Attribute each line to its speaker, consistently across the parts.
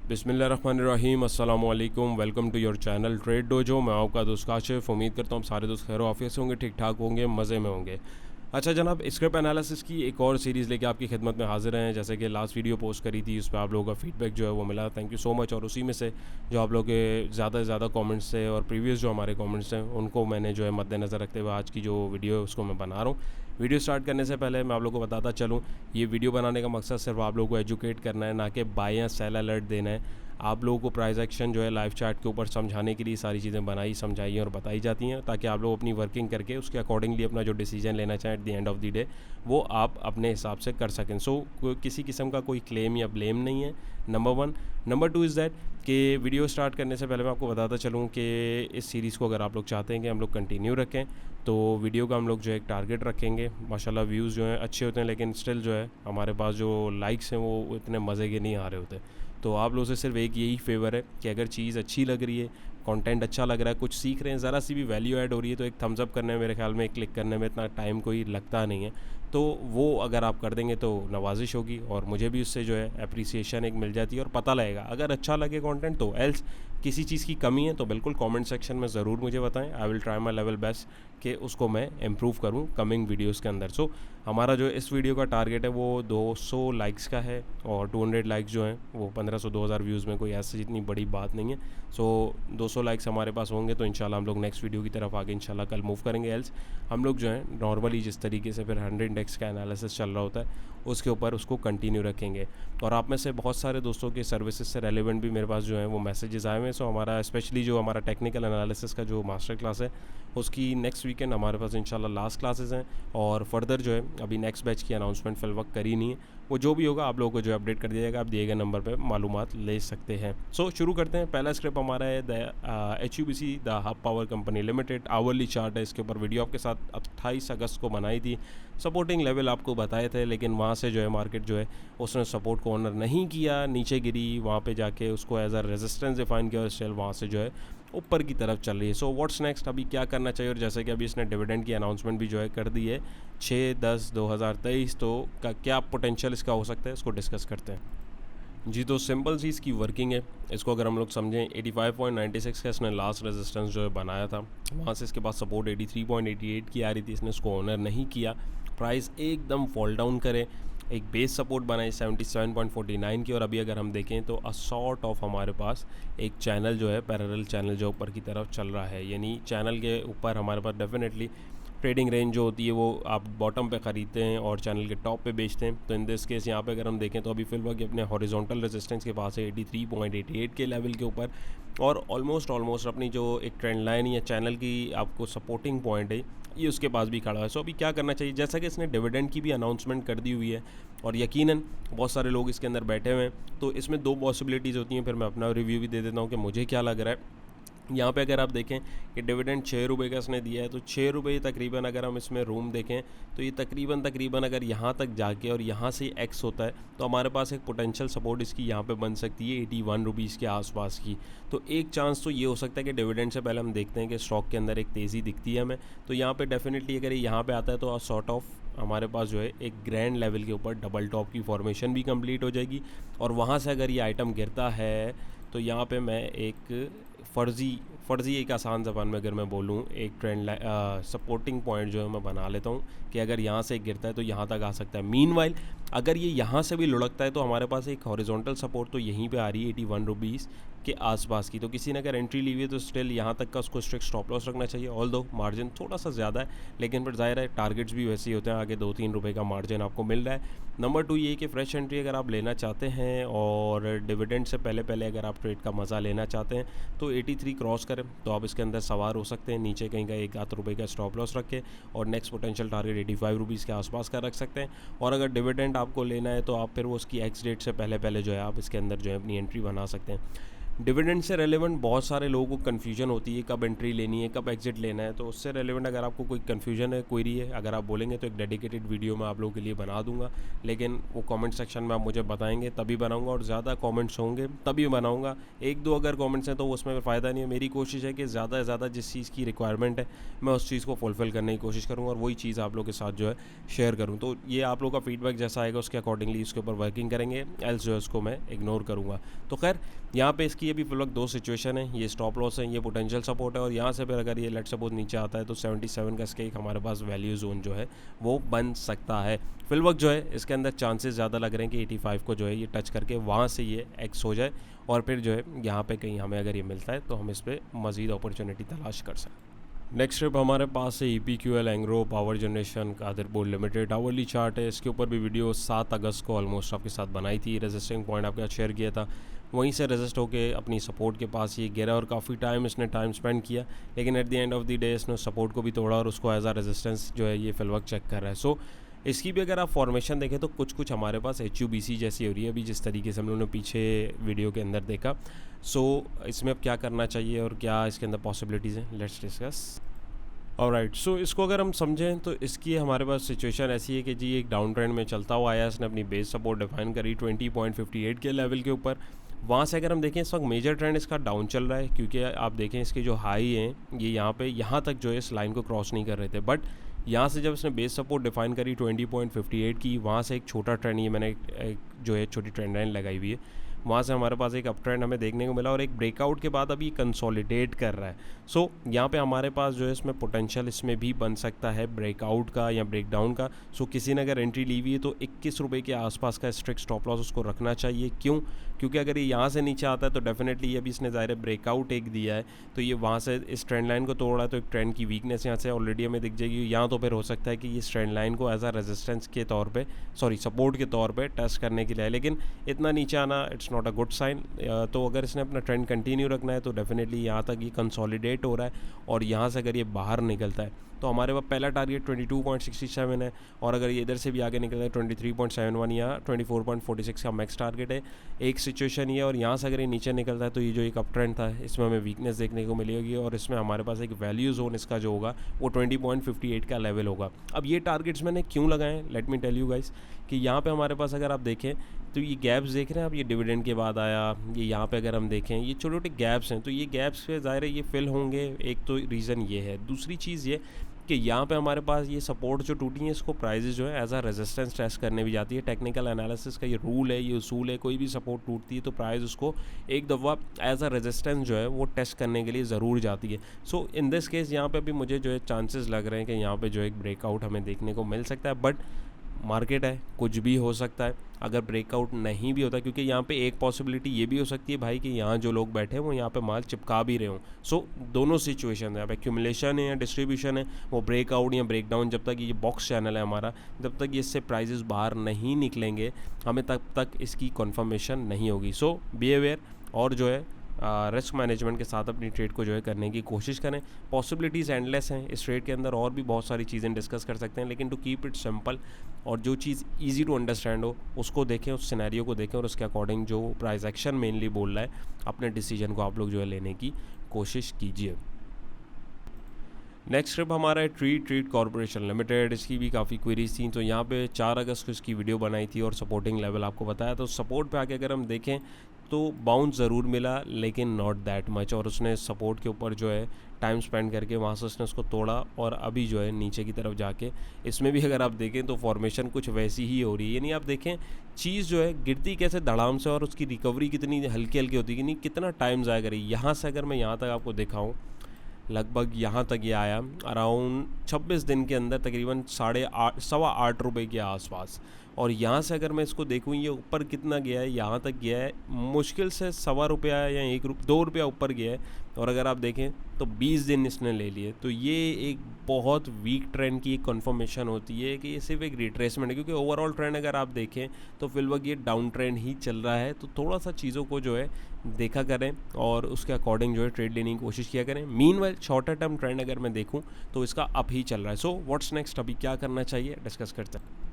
Speaker 1: बिस्मिल्लाहिर्रहमानिर्रहीम अस्सलामुअलैकुम। Welcome to your channel Trade Dojo. मैं आपका दोस्त काशिफ। उम्मीद करता हूँ सारे दोस्त खैर आफियत से होंगे, ठीक ठाक होंगे, मज़े में होंगे। अच्छा जनाब, स्क्रिप्ट एनालिसिस की एक और सीरीज़ लेके आपकी खिदमत में हाजिर हैं। जैसे कि लास्ट वीडियो पोस्ट करी थी, उस पर आप लोगों का फीडबैक जो है वो मिला, थैंक यू सो मच। और उसी में से जो आप लोगों के ज़्यादा से ज़्यादा कमेंट्स थे और प्रीवियस जो हमारे कमेंट्स हैं उनको मैंने जो है मद्देनज़र रखते हुए आज की जो वीडियो है उसको मैं बना रहा हूँ। वीडियो स्टार्ट करने से पहले मैं आप लोगों को बताता चलूँ, ये वीडियो बनाने का मकसद सिर्फ आप लोगों को एजुकेट करना है, ना कि बाय या सेल अलर्ट देना है। आप लोगों को प्राइस एक्शन जो है लाइव चार्ट के ऊपर समझाने के लिए सारी चीज़ें बनाई समझाई और बताई जाती हैं, ताकि आप लोग अपनी वर्किंग करके उसके अकॉर्डिंगली अपना जो डिसीजन लेना चाहें at the end of the day वो आप अपने हिसाब से कर सकें। सो किसी किस्म का कोई क्लेम या ब्लेम नहीं है, number one. Number two is that कि वीडियो स्टार्ट करने से पहले मैं आपको बताता चलूँ कि इस सीरीज़ को अगर आप लोग चाहते हैं कि हम लोग कंटिन्यू रखें तो वीडियो का हम लोग जो है एक टारगेट रखेंगे। माशाल्लाह व्यूज़ जो हैं अच्छे होते हैं, लेकिन स्टिल जो है हमारे पास जो लाइक्स हैं वो इतने मज़े के नहीं आ रहे होते। तो आप लोगों से सिर्फ एक यही फेवर है कि अगर चीज़ अच्छी लग रही है, कंटेंट अच्छा लग रहा है, कुछ सीख रहे हैं, ज़रा सी भी वैल्यू ऐड हो रही है, तो एक थम्स अप करने में मेरे ख्याल में, क्लिक करने में इतना टाइम कोई लगता नहीं है। तो वो अगर आप कर देंगे तो नवाजिश होगी और मुझे भी उससे जो है अप्रिसिएशन एक मिल जाती है और पता लगेगा अगर अच्छा लगे कंटेंट तो। एल्स किसी चीज़ की कमी है तो बिल्कुल कमेंट सेक्शन में ज़रूर मुझे बताएं। I will try my level best कि उसको मैं इम्प्रूव करूं कमिंग वीडियोस के अंदर। सो हमारा जो इस वीडियो का टारगेट है वो 200 लाइक्स का है और 200 लाइक्स जो हैं वो 1500 2000 व्यूज़ में कोई ऐसी इतनी बड़ी बात नहीं है। सो 200 लाइक्स हमारे पास होंगे तो इंशाल्लाह हम लोग नेक्स्ट वीडियो की तरफ आगे इंशाल्लाह कल मूव करेंगे। एल्स हम लोग जो है नॉर्मली जिस तरीके से फिर 100 इंडेक्स का एनालिसिस चल रहा होता है उसके ऊपर उसको कंटिन्यू रखेंगे। और आप में से बहुत सारे दोस्तों के सर्विसेज से रेलेवेंट भी मेरे पास जो है वो मैसेजेस आए हुए हैं। सो हमारा स्पेशली जो हमारा टेक्निकल एनालिसिस का जो मास्टर क्लास है उसकी नेक्स्ट वीकेंड हमारे पास इंशाल्लाह लास्ट क्लासेस हैं और फर्दर जो है अभी नेक्स्ट बैच की अनाउंसमेंट फिल वक्त करी नहीं है। वो जो भी होगा आप लोगों को जो अपडेट कर दिया जाएगा, आप दिए गए नंबर पे मालूमात ले सकते हैं। सो शुरू करते हैं। पहला स्क्रिप्ट हमारा है the HUBC the hub power company limited hourly chart है। इसके ऊपर वीडियो आपके साथ 28 अगस्त को बनाई थी। सपोर्टिंग लेवल आपको बताए थे, लेकिन वहाँ से जो है मार्केट जो है उसने सपोर्ट को ऑनर नहीं किया, नीचे गिरी, वहाँ पे जाके उसको एज अ रेजिस्टेंस डिफाइन किया और स्टिल वहाँ से जो है ऊपर की तरफ चल रही है। सो व्हाट्स नेक्स्ट, अभी क्या करना चाहिए। और जैसे कि अभी इसने डिविडेंड की अनाउंसमेंट भी जो है कर दी है 6/10/2023, तो क्या पोटेंशियल इसका हो सकता है, इसको डिस्कस करते हैं। जी, तो सिंपल सी इसकी वर्किंग है। इसको अगर हम लोग समझें 85.96 का इसने लास्ट रेजिस्टेंस जो है बनाया था, वहाँ से इसके पास सपोर्ट 83.88 की आ रही थी, इसने इसको ऑनर नहीं किया, प्राइस एकदम फॉल डाउन करे, एक बेस सपोर्ट बनाई 77.49 की। और अभी अगर हम देखें तो अ सॉर्ट ऑफ हमारे पास एक चैनल जो है पैरेलल चैनल जो ऊपर की तरफ चल रहा है, यानी चैनल के ऊपर हमारे पास डेफिनेटली ट्रेडिंग रेंज जो होती है वो आप बॉटम पे ख़रीदते हैं और चैनल के टॉप पे बेचते हैं। तो इन दिस केस यहाँ पे अगर हम देखें तो अभी फिलहाल अपने हॉरिजॉन्टल रेजिस्टेंस के पास है 83.88 के लेवल के ऊपर और ऑलमोस्ट अपनी जो एक ट्रेंड लाइन या चैनल की आपको सपोर्टिंग पॉइंट है ये उसके पास भी खड़ा है। सो अभी क्या करना चाहिए, जैसा कि इसने डिविडेंड की भी अनाउंसमेंट कर दी हुई है और यकीनन बहुत सारे लोग इसके अंदर बैठे हुए हैं, तो इसमें दो पॉसिबिलिटीज़ होती हैं। फिर मैं अपना रिव्यू भी दे देता हूँ कि मुझे क्या लग रहा है। यहाँ पे अगर आप देखें कि डिविडेंड 6 रुपये का इसने दिया है, तो 6 रुपये तकरीबन अगर हम इसमें रूम देखें तो ये तकरीबन अगर यहाँ तक जाके और यहाँ से एक्स होता है तो हमारे पास एक पोटेंशियल सपोर्ट इसकी यहाँ पे बन सकती है 81 रुपीज़ के आसपास की। तो एक चांस तो ये हो सकता है कि डिविडेंड से पहले हम देखते हैं कि स्टॉक के अंदर एक तेज़ी दिखती है हमें, तो यहाँ पर डेफिनेटली अगर ये यहाँ पर आता है तो सॉर्ट ऑफ हमारे पास जो है एक ग्रैंड लेवल के ऊपर डबल टॉप की फॉर्मेशन भी कंप्लीट हो जाएगी। और वहाँ से अगर ये आइटम गिरता है तो यहाँ पे मैं एक फ़र्ज़ी एक आसान ज़बान में अगर मैं बोलूँ एक ट्रेंड सपोर्टिंग पॉइंट जो है मैं बना लेता हूँ कि अगर यहाँ से गिरता है तो यहाँ तक आ सकता है। मीनवाइल अगर ये यहाँ से भी लुढ़कता है तो हमारे पास एक हॉरिजॉन्टल सपोर्ट तो यहीं पे आ रही है 81 रुपीज़ के आसपास की। तो किसी ने अगर एंट्री ली हुई है तो स्टिल यहाँ तक का उसको स्ट्रिक्ट स्टॉप लॉस रखना चाहिए। ऑल दो मार्जिन थोड़ा सा ज़्यादा है, लेकिन फिर ज़ाहिर है टारगेट्स भी वैसे ही होते हैं, आगे 2-3 रुपये का मार्जिन आपको मिल रहा है। नंबर 2 ये कि फ्रेश एंट्री अगर आप लेना चाहते हैं और डिविडेंड से पहले अगर आप ट्रेड का मज़ा लेना चाहते हैं तो 83 क्रॉस करें तो आप इसके अंदर सवार हो सकते हैं। नीचे कहीं का 1 रुपये का स्टॉप लॉस रखें और नेक्स्ट पोटेंशियल टारगेट 85 रुपीज़ के आसपास का रख सकते हैं। और अगर डिविडेंड आपको लेना है तो आप फिर वो उसकी एक्स डेट से पहले जो है आप इसके अंदर जो है अपनी एंट्री बना सकते हैं। डिविडेंड से रेलेवेंट बहुत सारे लोगों को कन्फ्यूजन होती है, कब एंट्री लेनी है, कब एग्जिट लेना है। तो उससे रेलेवेंट अगर आपको कोई कन्फ्यूजन है, क्वेरी है, अगर आप बोलेंगे तो एक डेडिकेटेड वीडियो मैं आप लोगों के लिए बना दूंगा। लेकिन वो कमेंट सेक्शन में आप मुझे बताएंगे तभी बनाऊंगा, और ज़्यादा कमेंट्स होंगे तभी बनाऊंगा। एक दो अगर कमेंट्स हैं तो उसमें फ़ायदा नहीं है। मेरी कोशिश है कि ज़्यादा से ज़्यादा जिस चीज़ की रिक्वायरमेंट है मैं उस चीज़ को फुलफ़िल करने की कोशिश करूँगा, और वही चीज़ आप लोगों के साथ जो है शेयर करूँ। तो ये आप लोगों का फीडबैक जैसा आएगा उसके अकॉर्डिंगली इसके ऊपर वर्किंग करेंगे, एल्स जो है उसको मैं इग्नोर करूँगा। तो खैर यहाँ पे इसकी अभी फिलहाल दो सिचुएशन है, ये स्टॉप लॉस है, ये पोटेंशियल सपोर्ट है, और यहाँ से फिर अगर ये लेट सपोज नीचे आता है तो 77 का इसके एक हमारे पास वैल्यू जोन जो है वो बन सकता है। फिल वक्त जो है इसके अंदर चांसेस ज़्यादा लग रहे हैं कि 85 को जो है ये टच करके वहाँ से ये एक्स हो जाए, और फिर जो है यहाँ पे कहीं हमें अगर ये मिलता है तो हम इस पर मज़ीद अपॉर्चुनिटी तलाश कर सकते हैं। नेक्स्ट ट्रिप हमारे पास है EPQL Engro power generation Kadarpur limited hourly chart है। इसके ऊपर भी वीडियो 7 अगस्त को ऑलमोस्ट आपके साथ बनाई थी, रेजिस्टिंग पॉइंट आपके साथ शेयर किया था, वहीं से रेजिस्ट होके अपनी सपोर्ट के पास ये गिरा और काफ़ी टाइम इसने टाइम स्पेंड किया, लेकिन at the end of the day इसने सपोर्ट को भी तोड़ा और उसको एज आ रेजिस्टेंस जो है ये फिल वक्त चेक कर रहा है। सो इसकी भी अगर आप फॉर्मेशन देखें तो कुछ हमारे पास HUBC जैसी हो रही है अभी, जिस तरीके से हम लोगों ने पीछे वीडियो के अंदर देखा। सो इसमें अब क्या करना चाहिए और क्या इसके अंदर पॉसिबिलिटीज़ हैं, लेट्स डिस्कस। ऑलराइट, सो इसको अगर हम समझें तो इसकी हमारे पास सिचुएशन ऐसी है कि जी एक डाउन ट्रेंड में चलता हुआ आया, इसने अपनी बेस सपोर्ट डिफाइन करी 20.58 के लेवल के ऊपर। वहाँ से अगर हम देखें इस वक्त मेजर ट्रेंड इसका डाउन चल रहा है, क्योंकि आप देखें इसके जो हाई हैं ये यहाँ तक जो है इस लाइन को क्रॉस नहीं कर रहे थे। बट यहाँ से जब इसने बेस सपोर्ट डिफाइन करी 20.58 की, वहाँ से एक छोटा ट्रेंड, ये मैंने एक जो है छोटी ट्रेंड लाइन लगाई हुई है, वहाँ से हमारे पास एक अप ट्रेंड हमें देखने को मिला, और एक ब्रेकआउट के बाद अभी कंसोलिडेट कर रहा है। सो यहाँ पे हमारे पास जो है इसमें पोटेंशियल इसमें भी बन सकता है ब्रेकआउट का या ब्रेकडाउन का। सो किसी ने अगर एंट्री ली हुई है तो 21 रुपये के आसपास का स्ट्रिक्ट स्टॉप लॉस उसको रखना चाहिए। क्यों? क्योंकि अगर ये यहाँ से नीचे आता है तो डेफिनेटली ये भी इसने ज़ाहिर है ब्रेकआउट एक दिया है, तो ये वहाँ से इस ट्रेंड लाइन को तोड़ा है, तो एक ट्रेंड की वीकनेस यहाँ से ऑलरेडी हमें दिख जाएगी। यहाँ तो फिर हो सकता है कि ये ट्रेंड लाइन को एज आ रेजिस्टेंस के तौर पे, सॉरी सपोर्ट के तौर पे टेस्ट करने के लिए है, लेकिन इतना नीचे आना it's not a good sign. तो अगर इसने अपना ट्रेंड कंटिन्यू रखना है तो डेफिनेटली यहाँ तक ये कंसोलिडेट हो रहा है, और यहाँ से अगर ये बाहर निकलता है तो हमारे पास पहला टारगेट 22.67 है, और अगर ये इधर से भी आगे निकलता है 23.71 या 24.46 का मैक्स टारगेट है। एक सिचुएशन ये, और यहाँ से अगर ये नीचे निकलता है तो ये जो एक अप ट्रेंड था इसमें हमें वीकनेस देखने को मिलेगी, और इसमें हमारे पास एक वैल्यू जोन इसका जो होगा वो 20.58 का लेवल होगा। अब ये टारगेट्स मैंने क्यों लगाए, let me tell you guys, कि यहाँ पे हमारे पास अगर आप देखें तो ये गैप्स देख रहे हैं आप, ये डिविडेंड के बाद आया, ये यहाँ पे अगर हम देखें ये छोटे छोटे गैप्स हैं, तो ये गैप्स पे ज़ाहिर है ये फिल होंगे। एक तो रीज़न ये है। दूसरी चीज़ ये कि यहाँ पे हमारे पास ये सपोर्ट जो टूटी है इसको प्राइजेस जो है एज आ रेजिस्टेंस टेस्ट करने भी जाती है। टेक्निकल एनालिसिस का ये रूल है, ये उसूल है, कोई भी सपोर्ट टूटती है तो प्राइस उसको एक दफ़ा एज आ रेजिस्टेंस जो है वो टेस्ट करने के लिए ज़रूर जाती है। सो इन दिस केस यहाँ पे भी मुझे जो है चांसेस लग रहे हैं कि यहाँ पे जो एक ब्रेकआउट हमें देखने को मिल सकता है, बट मार्केट है, कुछ भी हो सकता है। अगर ब्रेकआउट नहीं भी होता, क्योंकि यहाँ पे एक पॉसिबिलिटी ये भी हो सकती है भाई कि यहाँ जो लोग बैठे हैं वो यहाँ पे माल चिपका भी रहे हों। सो दोनों सिचुएशन है, अब एक्यूमुलेशन है या डिस्ट्रीब्यूशन है, वो ब्रेकआउट या ब्रेकडाउन, जब तक ये बॉक्स चैनल है हमारा, जब तक ये इससे प्राइजेस बाहर नहीं निकलेंगे हमें तब तक इसकी कन्फर्मेशन नहीं होगी। सो बी अवेयर, और जो है रिस्क मैनेजमेंट के साथ अपनी ट्रेड को जो है करने की कोशिश करें। पॉसिबिलिटीज़ एंडलेस हैं इस ट्रेड के अंदर, और भी बहुत सारी चीज़ें डिस्कस कर सकते हैं, लेकिन टू कीप इट सिंपल और जो चीज़ इजी टू अंडरस्टैंड हो उसको देखें, उस सिनेरियो को देखें, और उसके अकॉर्डिंग जो प्राइस एक्शन मेनली बोल रहा है अपने डिसीजन को आप लोग जो है लेने की कोशिश कीजिए। नेक्स्ट ट्रिप हमारा है ट्रीट कॉर्पोरेशन लिमिटेड। इसकी भी काफ़ी क्वेरीज थी, तो यहाँ पे 4 अगस्त को इसकी वीडियो बनाई थी और सपोर्टिंग लेवल आपको बताया। तो सपोर्ट पे आके अगर हम देखें तो बाउंस ज़रूर मिला, लेकिन नॉट दैट मच, और उसने सपोर्ट के ऊपर जो है टाइम स्पेंड करके वहाँ से उसने उसको तोड़ा, और अभी जो है नीचे की तरफ जाके इसमें भी अगर आप देखें तो फॉर्मेशन कुछ वैसी ही हो रही है। यानी आप देखें चीज़ जो है गिरती कैसे धड़ाम से, और उसकी रिकवरी कितनी हल्की हल्की होती है, यानी कितना टाइम ज़ाया करी। यहाँ से अगर मैं यहाँ तक आपको दिखाऊँ, लगभग यहाँ तक ये आया अराउंड 26 दिन के अंदर तकरीबन 8.5 रुपये के आसपास, और यहाँ से अगर मैं इसको देखूँ ये ऊपर कितना गया है, यहाँ तक गया है मुश्किल से 1.25 रुपया या 2 रुपया ऊपर गया है, और अगर आप देखें तो 20 दिन इसने ले लिए। तो ये एक बहुत वीक ट्रेंड की एक कन्फर्मेशन होती है कि ये सिर्फ एक रिट्रेसमेंट है, क्योंकि ओवरऑल ट्रेंड अगर आप देखें तो फिलहाल ये डाउन ट्रेंड ही चल रहा है। तो थोड़ा सा चीज़ों को जो है देखा करें और उसके अकॉर्डिंग जो है ट्रेड लेने की कोशिश किया करें। मीनवाइल शॉर्टर टर्म ट्रेंड अगर मैं देखूं तो इसका अप ही चल रहा है। सो व्हाट्स नेक्स्ट, अभी क्या करना चाहिए डिस्कस करते हैं।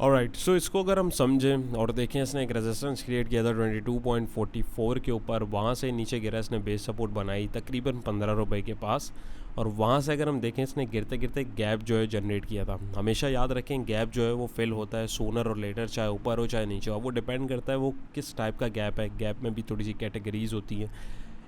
Speaker 1: ऑलराइट, सो इसको अगर हम समझें और देखें, इसने एक रेजिस्टेंस क्रिएट किया था 22.44 के ऊपर, वहाँ से नीचे गिरा, इसने बेस सपोर्ट बनाई तकरीबन 15 रुपए के पास, और वहाँ से अगर हम देखें इसने गिरते गिरते गैप जो है जनरेट किया था। हमेशा याद रखें गैप जो है वो फिल होता है सूनर और लेटर, चाहे ऊपर हो चाहे नीचे हो, वो डिपेंड करता है वो किस टाइप का गैप है। गैप में भी थोड़ी सी कैटेगरीज होती हैं,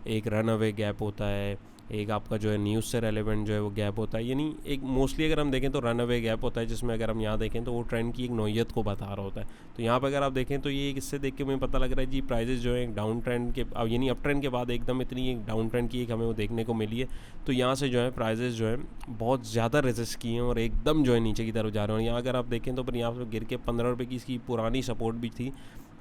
Speaker 1: एक रन अवे गैप होता है, एक आपका जो है न्यूज़ से रेलेवेंट जो है वो गैप होता है, यानी एक मोस्टली अगर हम देखें तो रन अवे गैप होता है, जिसमें अगर हम यहाँ देखें तो वो ट्रेंड की एक नोयत को बता रहा होता है। तो यहाँ पर अगर आप देखें तो ये इससे देख के मुझे पता लग रहा है जी प्राइजेस जो है एक डाउन ट्रेंड के यानी अप ट्रेंड के बाद एकदम इतनी एक डाउन ट्रेंड की एक हमें वो देखने को मिली है। तो यहाँ से जो है प्राइजेस जो है बहुत ज़्यादा रेजिस्ट किए हैं और एकदम जो है नीचे की तरफ जा रहे हैं। और यहाँ अगर आप देखें तो फिर यहाँ पर गिर के 15 रुपये की इसकी पुरानी सपोर्ट भी थी,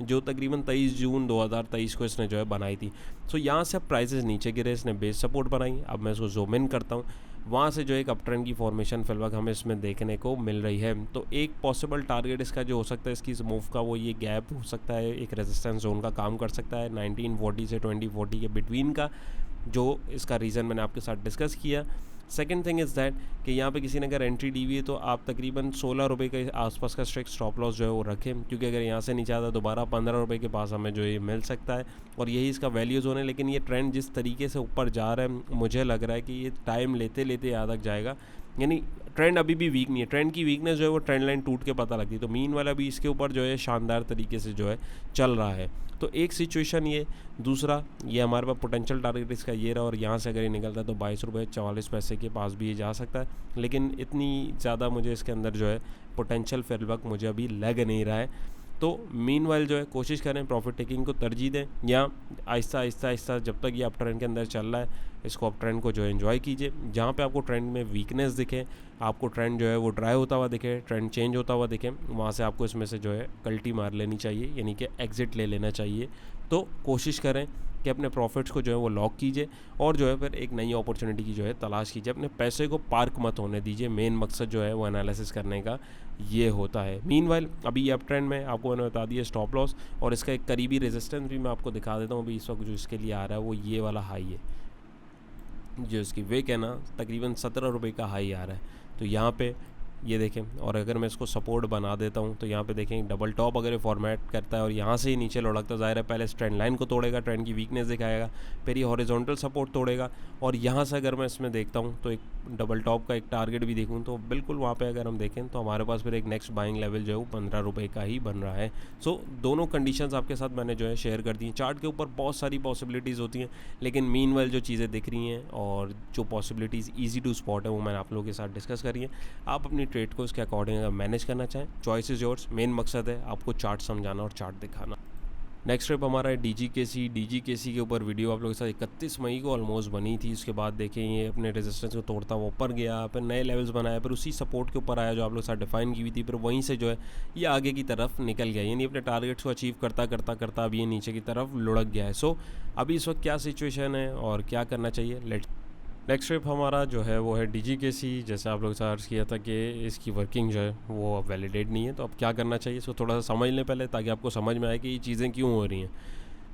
Speaker 1: जो तकरीबन 23 जून 2023 को इसने जो है बनाई थी। सो यहाँ से अब प्राइसेस नीचे गिरे, इसने बेस सपोर्ट बनाई। अब मैं इसको जूम इन करता हूँ, वहाँ से जो एक अप ट्रेंड की फॉर्मेशन फिलहाल हमें इसमें देखने को मिल रही है। तो एक पॉसिबल टारगेट इसका जो हो सकता है इसकी इस मूव का, वो ये गैप हो सकता है, एक रेजिस्टेंस जोन का काम कर सकता है 1940 से 2040 के बिटवीन का, जो इसका रीज़न मैंने आपके साथ डिस्कस किया। सेकेंड थिंग इज़ दैट कि यहाँ पे किसी ने अगर एंट्री ली हुई है तो आप तकरीबन 16 रुपये के आसपास का स्ट्रिक्ट स्टॉप लॉस जो है वो रखें, क्योंकि अगर यहाँ से नीचे आता है दोबारा 15 रुपये के पास हमें जो ये मिल सकता है और यही इसका वैल्यू जोन है। लेकिन ये ट्रेंड जिस तरीके से ऊपर जा रहा है, मुझे लग रहा है कि ये टाइम लेते लेते यहाँ तक जाएगा, यानी ट्रेंड अभी भी वीक नहीं है। ट्रेंड की वीकनेस जो है वो ट्रेंड लाइन टूट के पता लगती है। तो मीन वाला भी इसके ऊपर जो है शानदार तरीके से जो है चल रहा है। तो एक सिचुएशन ये, दूसरा ये हमारे पास पोटेंशियल टारगेट इसका ये रहा, और यहाँ से अगर ये निकलता है तो 22 रुपये 44 पैसे के पास भी ये जा सकता है। लेकिन इतनी ज़्यादा मुझे इसके अंदर जो है पोटेंशियल फिर वक्त मुझे अभी लग नहीं रहा है। तो मीनवाइल जो है कोशिश करें प्रॉफिट टेकिंग को तरजीह दें, या आहिस्ता आहिस्ता आहिस्ता जब तक ये अप ट्रेंड के अंदर चल रहा है इसको अप ट्रेंड को जो है एंजॉय कीजिए। जहाँ पे आपको ट्रेंड में वीकनेस दिखे, आपको ट्रेंड जो है वो ड्राई होता हुआ दिखे, ट्रेंड चेंज होता हुआ दिखे, वहाँ से आपको इसमें से जो है कल्टी मार लेनी चाहिए, यानी कि एग्ज़िट ले लेना चाहिए। तो कोशिश करें कि अपने प्रॉफिट्स को जो है वो लॉक कीजिए और जो है फिर एक नई अपॉर्चुनिटी की जो है तलाश कीजिए। अपने पैसे को पार्क मत होने दीजिए, मेन मकसद जो है वो एनालिसिस करने का ये होता है। मीनवाइल अभी ये अप ट्रेंड में आपको मैंने बता दिया स्टॉप लॉस, और इसका एक करीबी रेजिस्टेंस भी मैं आपको दिखा देता हूँ। अभी इस वक्त जो इसके लिए आ रहा है वो ये वाला हाई है, जो इसकी वेक है ना तकरीबन 17 रुपये का हाई आ रहा है। तो यहाँ पे ये देखें, और अगर मैं इसको सपोर्ट बना देता हूँ तो यहाँ पे देखें डबल टॉप अगर ये फॉर्मेट करता है और यहाँ से ही नीचे लुढ़कता, ज़ाहिर है पहले ट्रेंड लाइन को तोड़ेगा, ट्रेंड की वीकनेस दिखाएगा, फिर ये हॉरिजॉन्टल सपोर्ट तोड़ेगा, और यहाँ से अगर मैं इसमें देखता हूँ तो एक डबल टॉप का एक टारगेट भी देखूँ तो बिल्कुल वहाँ पे अगर हम देखें तो हमारे पास फिर एक नेक्स्ट बाइंग लेवल जो है वो 15 रुपये का ही बन रहा है। सो दोनों कंडीशंस आपके साथ मैंने जो है शेयर कर दी हैं। चार्ट के ऊपर बहुत सारी पॉसिबिलिटीज़ होती हैं, लेकिन मीनवाइल जो चीज़ें दिख रही हैं और जो पॉसिबिलिटीज़ ईजी टू स्पॉट है वो मैंने आप लोगों के साथ डिस्कस करी है। आप अपनी ट्रेड को इसके अकॉर्डिंग अगर मैनेज करना चाहें, चॉइस इज़ योर्स। मेन मकसद है आपको चार्ट समझाना और चार्ट दिखाना। नेक्स्ट ट्रिप हमारा है डीजीकेसी के ऊपर वीडियो आप लोगों के साथ 31 मई को ऑलमोस्ट बनी थी। उसके बाद देखें ये अपने रेजिस्टेंस को तोड़ता हुआ ऊपर गया, फिर नए लेवल्स बनाया, फिर उसी सपोर्ट के ऊपर आया जो आप लोग के साथ डिफाइन की हुई थी, फिर वहीं से जो है ये आगे की तरफ निकल गया, यानी अपने टारगेट्स को अचीव करता करता करता अभी ये नीचे की तरफ लुढ़क गया है। सो अभी इस वक्त क्या सिचुएशन है और क्या करना चाहिए, लेट्स। नेक्स्ट ट्रिप हमारा जो है वो है डीजीकेसी। जैसे आप लोग सर्च किया था कि इसकी वर्किंग जो है वो अब वैलिडेट नहीं है, तो अब क्या करना चाहिए इसको थोड़ा सा समझ लें पहले, ताकि आपको समझ में आए कि ये चीज़ें क्यों हो रही हैं।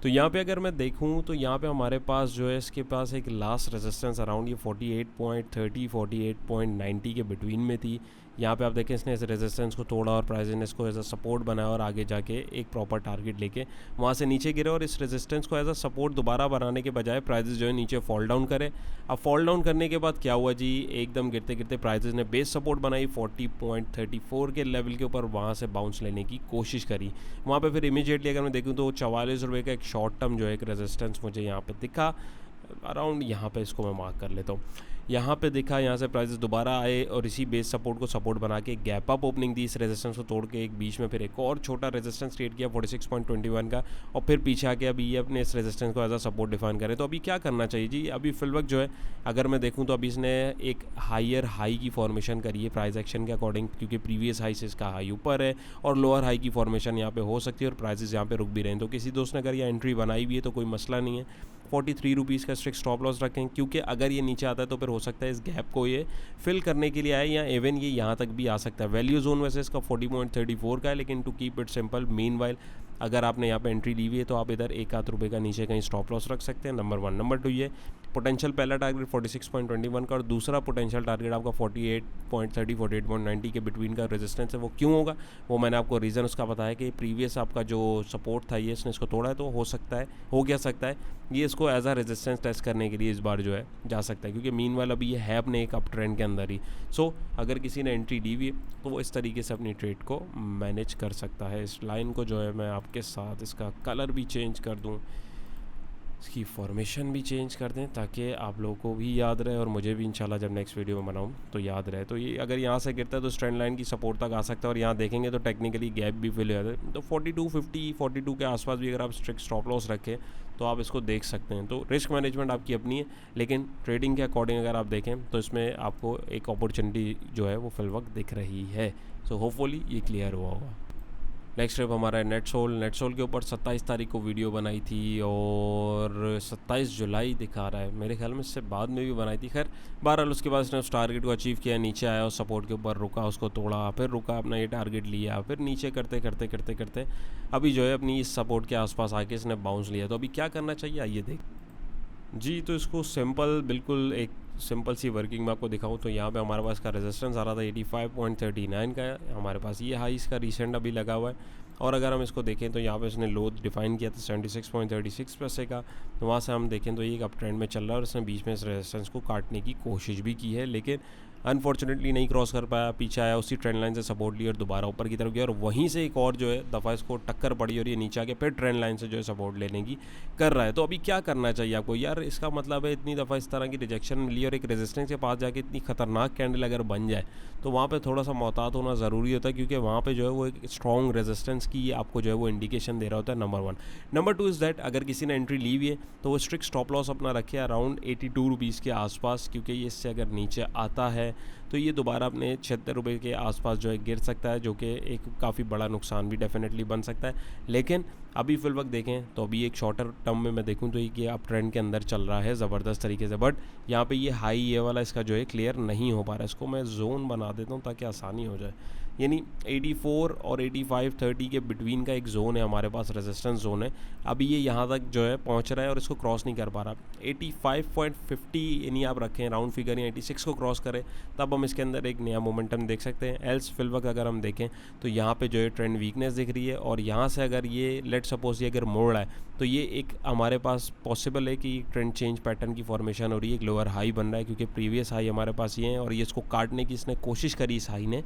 Speaker 1: तो यहाँ पे अगर मैं देखूँ तो यहाँ पे हमारे पास जो है इसके पास एक लास्ट रेजिस्टेंस अराउंड ये 48.30 48.90 के बिटवीन में थी। यहाँ पे आप देखें इसने इस रेजिस्टेंस को तोड़ा और प्राइस ने इसको एज अ सपोर्ट बनाया और आगे जाके एक प्रॉपर टारगेट लेके वहाँ से नीचे गिरे, और इस रेजिस्टेंस को एज अ सपोर्ट दोबारा बनाने के बजाय प्राइजेस जो है नीचे फॉल डाउन करे। अब फॉल डाउन करने के बाद क्या हुआ जी, एकदम गिरते गिरते प्राइजेस ने बेस सपोर्ट बनाई 40.34 के लेवल के ऊपर, वहाँ से बाउंस लेने की कोशिश करी। वहाँ पे फिर इमीडिएटली अगर मैं देखूँ तो 44 रुपये का एक शॉर्ट टर्म जो है एक रेजिस्टेंस मुझे यहाँ पे दिखा अराउंड, यहाँ पे इसको मैं मार्क कर लेता हूँ। यहाँ पे दिखा, यहाँ से प्राइसेस दोबारा आए और इसी बेस सपोर्ट को सपोर्ट बना के गैप अप ओपनिंग दी, इस रेजिस्टेंस को तोड़ के एक बीच में फिर एक और छोटा रेजिस्टेंस क्रिएट किया 46.21 का, और फिर पीछे आके अभी ये अपने इस रेजिस्टेंस को एज अ सपोर्ट डिफाइन करे। तो अभी क्या करना चाहिए जी, अभी फिल वक्त जो है अगर मैं देखूँ तो अभी इसने एक हायर हाई की फॉर्मेशन करी है प्राइस एक्शन के अकॉर्डिंग, क्योंकि प्रीवियस हाई से इसका हाई ऊपर है और लोअर हाई की फॉर्मेशन यहाँ पे हो सकती है और प्राइसेस यहाँ पे रुक भी रहे हैं। तो किसी दोस्त ने अगर ये एंट्री बनाई हुई है तो कोई मसला नहीं है, 43 रुपीज़ का स्ट्रिक्ट स्टॉप लॉस रखें, क्योंकि अगर ये नीचे आता है तो फिर हो सकता है इस गैप को ये फिल करने के लिए आए, या इवन ये यहाँ तक भी आ सकता है। वैल्यू जोन वैसे इसका 40.34 का है, लेकिन to keep it simple meanwhile अगर आपने यहाँ पे एंट्री ली हुई है तो आप इधर 1 आध रुपये का नीचे कहीं स्टॉप लॉस रख सकते हैं, नंबर 1। नंबर 2 ये पोटेंशियल पहला टारगेट 46.21 का और दूसरा पोटेंशियल टारगेट आपका 48.30 48.90 के बिटवीन का रेजिस्टेंस है। वो क्यों होगा, वो मैंने आपको रीज़न उसका बताया कि प्रीवियस आपका जो सपोर्ट था ये इसने इसको तोड़ा है, तो हो सकता है ये इसको एज अ रेजिस्टेंस टेस्ट करने के लिए इस बार जो है जा सकता है, क्योंकि मीनवाइल अभी ये है अपने एक अप ट्रेंड के अंदर ही। सो अगर किसी ने एंट्री ली हुई है तो वो इस तरीके से अपनी ट्रेड को मैनेज कर सकता है। इस लाइन को जो है मैं आपके साथ इसका कलर भी चेंज कर दूँ, इसकी फॉर्मेशन भी चेंज कर दें, ताकि आप लोगों को भी याद रहे और मुझे भी इंशाल्लाह जब नेक्स्ट वीडियो में बनाऊँ तो याद रहे। तो ये अगर यहाँ से गिरता है तो ट्रेंड लाइन की सपोर्ट तक आ सकता है, और यहाँ देखेंगे तो टेक्निकली गैप भी फिल हो जाता है। तो 4250 42 के आसपास भी अगर आप स्ट्रिक्ट स्टॉप लॉस रखें तो आप इसको देख सकते हैं। तो रिस्क मैनेजमेंट आपकी अपनी है, लेकिन ट्रेडिंग के अकॉर्डिंग अगर आप देखें तो इसमें आपको एक अपॉर्चुनिटी जो है वो फिल वक्त दिख रही है। सो होपफुली ये क्लियर हुआ होगा। नेक्स्ट स्टेप हमारा है नेटसोल के ऊपर 27 तारीख को वीडियो बनाई थी और 27 जुलाई दिखा रहा है, मेरे ख्याल में इससे बाद में भी बनाई थी। खैर बहरहाल उसके बाद उसने उस टारगेट को अचीव किया, नीचे आया और सपोर्ट के ऊपर रुका, उसको तोड़ा, फिर रुका, अपना ये टारगेट लिया, फिर नीचे करते करते करते करते अभी जो है अपनी इस सपोर्ट के आसपास आके इसने बाउंस लिया। तो अभी क्या करना चाहिए आइए देख जी। तो इसको बिल्कुल एक सिंपल सी वर्किंग में आपको दिखाऊं तो यहाँ पे हमारे पास का रेजिस्टेंस आ रहा था 85.39 का है, हमारे पास ये हाई इसका रिसेंट अभी लगा हुआ है। और अगर हम इसको देखें तो यहाँ पे इसने लो डिफाइन किया था 76.36 पैसे का, तो वहाँ से हम देखें तो ये एक अप ट्रेंड में चल रहा है और इसने बीच में इस रेजिस्टेंस को काटने की कोशिश भी की है, लेकिन अनफॉर्चुनेटली नहीं क्रॉस कर पाया। पीछे आया, उसी ट्रेंड लाइन से सपोर्ट लिया और दोबारा ऊपर की तरफ गया, और वहीं से एक और जो है दफ़ा इसको टक्कर पड़ी और ये नीचे आके फिर ट्रेंड लाइन से जो है सपोर्ट लेने की कर रहा है। तो अभी क्या करना चाहिए आपको यार, इसका मतलब है इतनी दफ़ा इस तरह की रिजेक्शन मिली और एक रेजिस्टेंस के पास जाके इतनी खतरनाक कैंडल अगर बन जाए तो वहाँ पे थोड़ा सा मोहतात होना ज़रूरी होता है, क्योंकि वहाँ पे जो है वो एक स्ट्रॉन्ग रेजिस्टेंस की आपको जो है वो इंडिकेशन दे रहा होता है, नंबर 1। नंबर 2 इज़ दैट अगर किसी ने एंट्री ली हुई है तो वो स्ट्रिक्ट स्टॉप लॉस अपना रखे अराउंड 82 रुपीज़ के आसपास, क्योंकि ये इससे अगर नीचे आता है तो ये दोबारा अपने 76 रुपये के आसपास जो है गिर सकता है, जो कि एक काफ़ी बड़ा नुकसान भी डेफिनेटली बन सकता है। लेकिन अभी फिल वक्त देखें तो अभी एक शॉर्टर टर्म में मैं देखूं तो ये आप ट्रेंड के अंदर चल रहा है ज़बरदस्त तरीके से, बट यहाँ पे ये हाई ये वाला इसका जो है क्लियर नहीं हो पा रहा है। इसको मैं जोन बना देता हूँ ताकि आसानी हो जाए, यानी 84 और 85.30 के बिटवीन का एक जोन है हमारे पास, रेजिस्टेंस जोन है। अभी ये यहाँ तक जो है पहुँच रहा है और इसको क्रॉस नहीं कर पा रहा। 85.50 यानी आप रखें राउंड फिगर, या 86 को क्रॉस करें तब हम इसके अंदर एक नया मोमेंटम देख सकते हैं। एल्स फिल वक्त अगर हम देखें तो यहाँ पे जो है ट्रेंड वीकनेस दिख रही है, और यहाँ से अगर ये लेट सपोज ये अगर मोड़ रहा है तो ये एक हमारे पास पॉसिबल है कि ट्रेंड चेंज पैटर्न की फॉर्मेशन हो रही है, एक लोअर हाई बन रहा है, क्योंकि प्रीवियस हाई हमारे पास ये है और ये इसको काटने की इसने कोशिश करी इस हाई ने,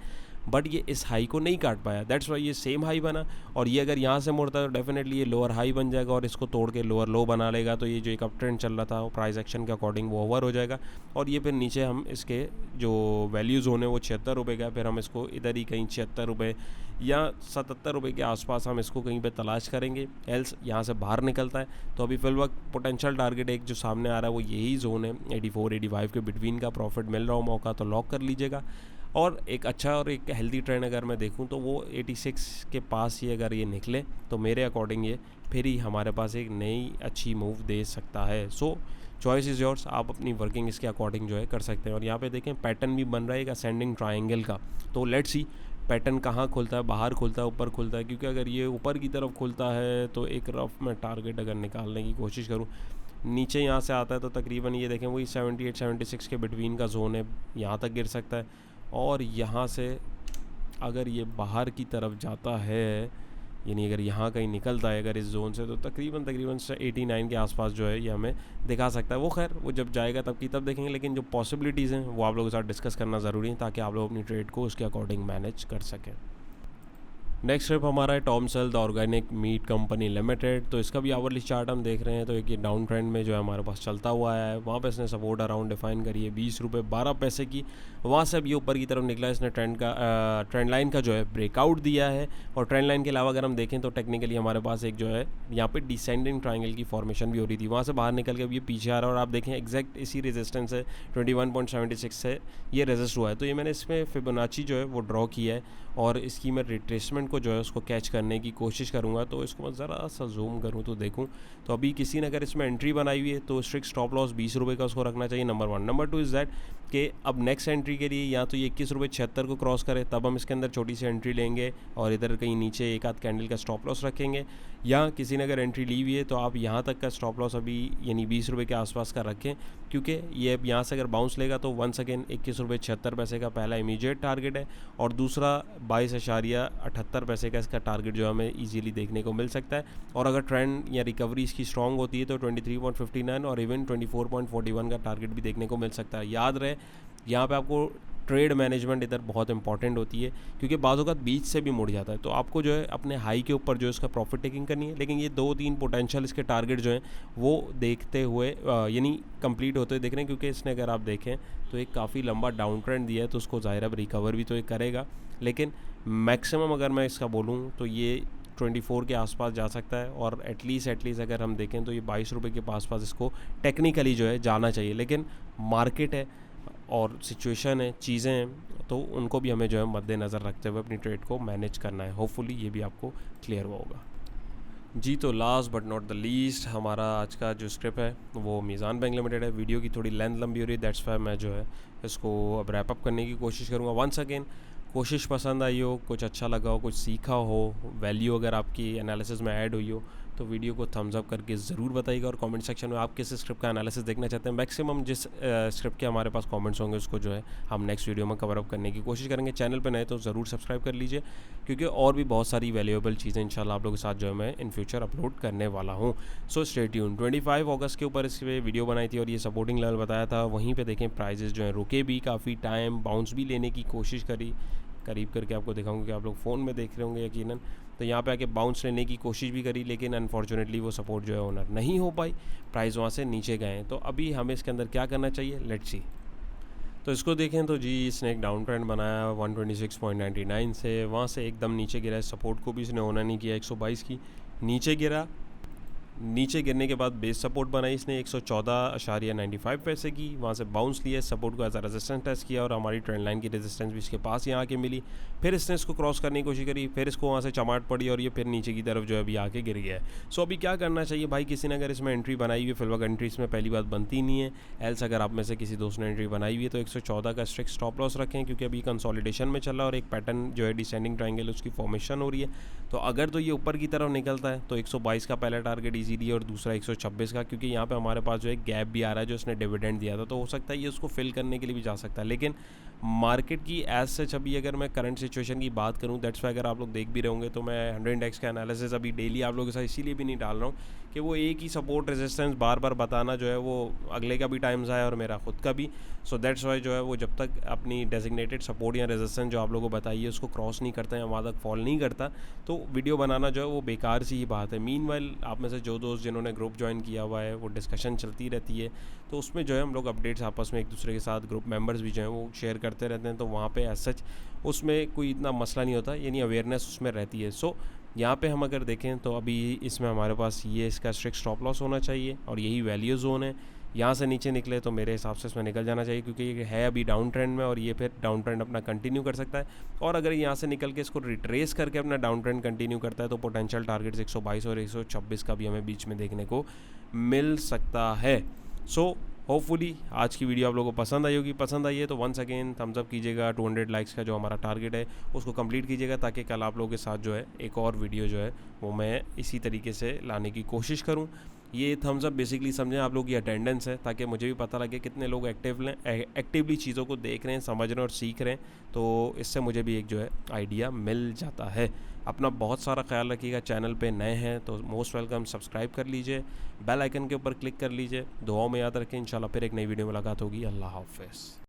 Speaker 1: बट ये इस हाई को नहीं काट पाया। दैट्स वाई ये सेम हाई बना, और ये अगर यहाँ से मुड़ता है तो डेफिनेटली ये लोअर हाई बन जाएगा और इसको तोड़ के लोअर लो बना लेगा। तो ये जो एक अप ट्रेंड चल रहा था वो प्राइस एक्शन के अकॉर्डिंग वो ओवर हो जाएगा, और ये फिर नीचे हम इसके जो वैल्यू जोन है वो 76 रुपये का, फिर हम इसको इधर ही कहीं 76 रुपये या 77 रुपये के आसपास हम इसको कहीं पे तलाश करेंगे, एल्स यहाँ से बाहर निकलता है। तो अभी फिल वक्त पोटेंशियल टारगेट एक जो सामने आ रहा है वो यही जोन है, 84 85 के बिटवीन का प्रॉफिट मिल रहा हो मौका तो लॉक कर लीजिएगा। और एक अच्छा और एक हेल्दी ट्रेंड अगर मैं देखूं तो वो 86 के पास ही अगर ये निकले तो मेरे अकॉर्डिंग ये फिर ही हमारे पास एक नई अच्छी मूव दे सकता है। सो चॉइस इज़ योर्स, आप अपनी वर्किंग इसके अकॉर्डिंग जो है कर सकते हैं। और यहाँ पे देखें पैटर्न भी बन रहा है एक असेंडिंग ट्रायंगल का, तो लेट्स सी पैटर्न कहाँ खुलता है, बाहर खुलता है, ऊपर खुलता है, क्योंकि अगर ये ऊपर की तरफ खुलता है तो एक रफ में टारगेट अगर निकालने की कोशिश करूँ, नीचे यहाँ से आता है तो तकरीबन ये देखें वही 78 76 के बिटवीन का जोन है, यहाँ तक गिर सकता है। और यहाँ से अगर ये बाहर की तरफ जाता है, यानी अगर यहाँ कहीं निकलता है अगर इस जोन से, तो तकरीबन 89 के आसपास जो है ये हमें दिखा सकता है। वो खैर वो जब जाएगा तब की तब देखेंगे, लेकिन जो पॉसिबिलिटीज़ हैं वो आप लोगों के साथ डिस्कस करना ज़रूरी है ताकि आप लोग अपनी ट्रेड को उसके अकॉर्डिंग मैनेज कर सकें। नेक्स्ट स्टेप हमारा है टॉमसेल the organic meat company limited. तो इसका भी आवरली चार्ट हम देख रहे हैं तो एक ये डाउन ट्रेंड में जो है हमारे पास चलता हुआ है, वहाँ पे इसने सपोर्ट अराउंड डिफाइन करी है 20 रुपये 12 पैसे की, वहाँ से अब ये ऊपर की तरफ निकला, इसने ट्रेंड लाइन का जो है ब्रेकआउट दिया है। और ट्रेंड लाइन के अलावा अगर हम देखें तो टेक्निकली हमारे पास एक जो है यहाँ पे डिसेंडिंग ट्रायंगल की फॉर्मेशन भी हो रही थी, वहाँ से बाहर निकल के अब ये पीछे आ रहा है और आप देखें एग्जैक्ट इसी रेजिस्टेंस है 21.76 से ये रेजिस्ट हुआ है। तो ये मैंने इसमें फिबोनाची जो है वो ड्रॉ किया है और इसकी मैं रिट्रेसमेंट को जो है उसको कैच करने की कोशिश करूँगा। तो इसको मैं ज़रा सा जूम करूँ तो देखूँ तो अभी किसी ने अगर इसमें एंट्री बनाई हुई है तो स्ट्रिक्ट स्टॉप लॉस 20 रुपये का उसको रखना चाहिए, नंबर 1। नंबर 2 इज़ दैट कि अब नेक्स्ट एंट्री के लिए या तो ये 21.76 को क्रॉस करे तब हम इसके अंदर छोटी सी एंट्री लेंगे और इधर कहीं नीचे एक आध कैंडल का स्टॉप लॉस रखेंगे, या किसी ने अगर एंट्री ली हुई है तो आप यहाँ तक का स्टॉप लॉस अभी यानी 20 रुपये के आसपास का रखें, क्योंकि ये अब यहाँ से अगर बाउंस लेगा तो वंस अगेन 21.76 का पहला इमीडिएट टारगेट है और दूसरा 22.78 का इसका टारगेट जो हमें ईजीली देखने को मिल सकता है। और अगर ट्रेंड या रिकवरी इसकी स्ट्रॉन्ग होती है तो 23.59 और इवन 24.41 का टारगेट भी देखने को मिल सकता है। याद रहे यहाँ पे आपको ट्रेड मैनेजमेंट इधर बहुत इंपॉर्टेंट होती है, क्योंकि बाज़ों का बीच से भी मुड़ जाता है, तो आपको जो है अपने हाई के ऊपर जो है इसका प्रॉफिट टेकिंग करनी है। लेकिन ये 2-3 पोटेंशियल इसके टारगेट जो हैं वो देखते हुए यानी कंप्लीट होते हुए देख रहे हैं, क्योंकि इसने अगर आप देखें तो एक काफ़ी लंबा डाउन ट्रेंड दिया है, तो उसको ज़ाहिर अब रिकवर भी तो ये करेगा। लेकिन मैक्सिमम अगर मैं इसका बोलूँ तो ये 24 के आसपास जा सकता है और एटलीस्ट अगर हम देखें तो ये 22 रुपये के आसपास इसको टेक्निकली जो है जाना चाहिए। लेकिन मार्केट है और सिचुएशन है, चीज़ें हैं, तो उनको भी हमें जो है मद्देनज़र रखते हुए अपनी ट्रेड को मैनेज करना है। होपफुली ये भी आपको क्लियर हुआ होगा जी। तो last but not the least हमारा आज का जो स्क्रिप्ट है वो मीज़ान बैंक लिमिटेड है। वीडियो की थोड़ी लेंथ लंबी हो रही है, दैट्स वाई मैं जो है इसको अब रैप अप करने की कोशिश करूँगा। वंस अगेन कोशिश पसंद आई हो, कुछ अच्छा लगा हो, कुछ सीखा हो, वैल्यू अगर आपकी एनालिसिस में ऐड हुई हो तो वीडियो को थम्स अप करके ज़रूर बताइएगा और कमेंट सेक्शन में आप किस स्क्रिप्ट का एनालिसिस देखना चाहते हैं। मैक्सिमम जिस स्क्रिप्ट के हमारे पास कमेंट्स होंगे उसको जो है हम नेक्स्ट वीडियो में कवर अप करने की कोशिश करेंगे। चैनल पे नए तो ज़रूर सब्सक्राइब कर लीजिए, क्योंकि और भी बहुत सारी वैल्यूएबल चीज़ें इंशाल्लाह आप लोगों के साथ जो है मैं इन फ्यूचर अपलोड करने वाला हूँ। So stay tune. 25 अगस्त के ऊपर इस पर वीडियो बनाई थी और ये सपोर्टिंग लेवल बताया था, वहीं पर देखें प्राइजेस जो हैं रुके भी काफ़ी टाइम, बाउंस भी लेने की कोशिश करी, करीब करके आपको दिखाऊंगा कि आप लोग फ़ोन में देख रहे होंगे यकीनन। तो यहाँ पे आके बाउंस लेने की कोशिश भी करी, लेकिन अनफॉर्चुनेटली वो सपोर्ट जो है ऑनर नहीं हो पाई, प्राइस वहाँ से नीचे गए हैं। तो अभी हमें इसके अंदर क्या करना चाहिए, लेट्स सी। तो इसको देखें तो जी इसने एक डाउन ट्रेंड बनाया 126.99 से, वहाँ से एकदम नीचे गिरा है। सपोर्ट को भी इसने ऑनर नहीं किया, 122 की नीचे गिरा। नीचे गिरने के बाद बेस सपोर्ट बनाई इसने 114.95 की, वहाँ से बाउंस लिया, सपोर्ट को एज अ रेजिस्टेंस टेस्ट किया और हमारी ट्रेंड लाइन की रेजिस्टेंस भी इसके पास यहाँ आके मिली। फिर इसने इसको क्रॉस करने की कोशिश करी, फिर इसको वहाँ से चमाट पड़ी और ये फिर नीचे की तरफ जो है अभी आके गिर गया है। सो अभी क्या करना चाहिए भाई, किसी ने अगर इसमें एंट्री बनाई हुई है, फिलहाल एंट्री इसमें पहली बात बनती नहीं है। एल्स अगर आप में से किसी दोस्त ने एंट्री बनाई हुई है तो 114 का स्ट्रिक्ट स्टॉप लॉस रखें, क्योंकि अभी कंसोलिडेशन में चल रहा है और एक पैटर्न जो है डिसेंडिंग ट्रायंगल उसकी फॉर्मेशन हो रही है। तो अगर तो ये ऊपर की तरफ निकलता है तो 122 का पहला टारगेट ईजीली और दूसरा 126 का, क्योंकि यहाँ पे हमारे पास जो है गैप भी आ रहा है जो इसने डिविडेंड दिया था, तो हो सकता है ये उसको फिल करने के लिए भी जा सकता है। लेकिन मार्केट की एज सच अभी अगर मैं करंट सिचुएशन की बात करूँ, दैट्स वाई अगर आप लोग देख भी रहे होंगे तो मैं 100 इंडेक्स का एनालिसिस अभी डेली आप लोगों के साथ इसीलिए भी नहीं डाल रहा हूँ कि वो एक ही सपोर्ट रेजिस्टेंस बार बार बताना जो है वो अगले का भी टाइम जाए और मेरा खुद का भी। सो दैट्स वाई जो है वो जब तक अपनी डेजिग्नेटेड सपोर्ट या रेजिस्टेंस जो आप लोगों को बताइए उसको क्रॉस नहीं करता या वहाँ तक फॉल नहीं करता, तो वीडियो बनाना जो है वो बेकार सी ही बात है। मीनवाइल आप में से जो दोस्त जिन्होंने ग्रुप ज्वाइन किया हुआ है वो डिस्कशन चलती रहती है, तो उसमें जो है हम लोग अपडेट्स आपस में एक दूसरे के साथ ग्रुप मेंबर्स भी जो हैं वो शेयर करते रहते हैं, तो वहाँ पे एज सच उसमें कोई इतना मसला नहीं होता, यानी अवेयरनेस उसमें रहती है। सो यहाँ पे हम अगर देखें तो अभी इसमें हमारे पास ये इसका स्ट्रिक्ट स्टॉप लॉस होना चाहिए और यही वैल्यू जोन है। यहाँ से नीचे निकले तो मेरे हिसाब से इसमें निकल जाना चाहिए, क्योंकि ये है अभी डाउन ट्रेंड में और ये फिर डाउन ट्रेंड अपना कंटिन्यू कर सकता है। और अगर यहाँ से निकल के इसको रिट्रेस करके अपना डाउन ट्रेंड कंटिन्यू करता है तो पोटेंशियल टारगेट्स 122 और 126 का भी हमें बीच में देखने को मिल सकता है। सो होपफुली आज की वीडियो आप लोगों को पसंद आई होगी। पसंद आई है तो वंस अगेन थम्स अप कीजिएगा। 200 लाइक्स का जो हमारा टारगेट है उसको कंप्लीट कीजिएगा, ताकि कल आप लोगों के साथ जो है एक और वीडियो जो है वो मैं इसी तरीके से लाने की कोशिश करूं। ये थम्स अप बेसिकली समझें आप लोग की अटेंडेंस है, ताकि मुझे भी पता लगे कितने लोग एक्टिवली चीज़ों को देख रहे हैं, समझ रहे हैं और सीख रहे हैं, तो इससे मुझे भी एक जो है आइडिया मिल जाता है। अपना बहुत सारा ख्याल रखिएगा। चैनल पे नए हैं तो मोस्ट वेलकम, सब्सक्राइब कर लीजिए, बेल आइकन के ऊपर क्लिक कर लीजिए। दुआओं में याद रखें। इंशाल्लाह फिर एक नई वीडियो में मुलाकात होगी। अल्लाह हाफ़िज़।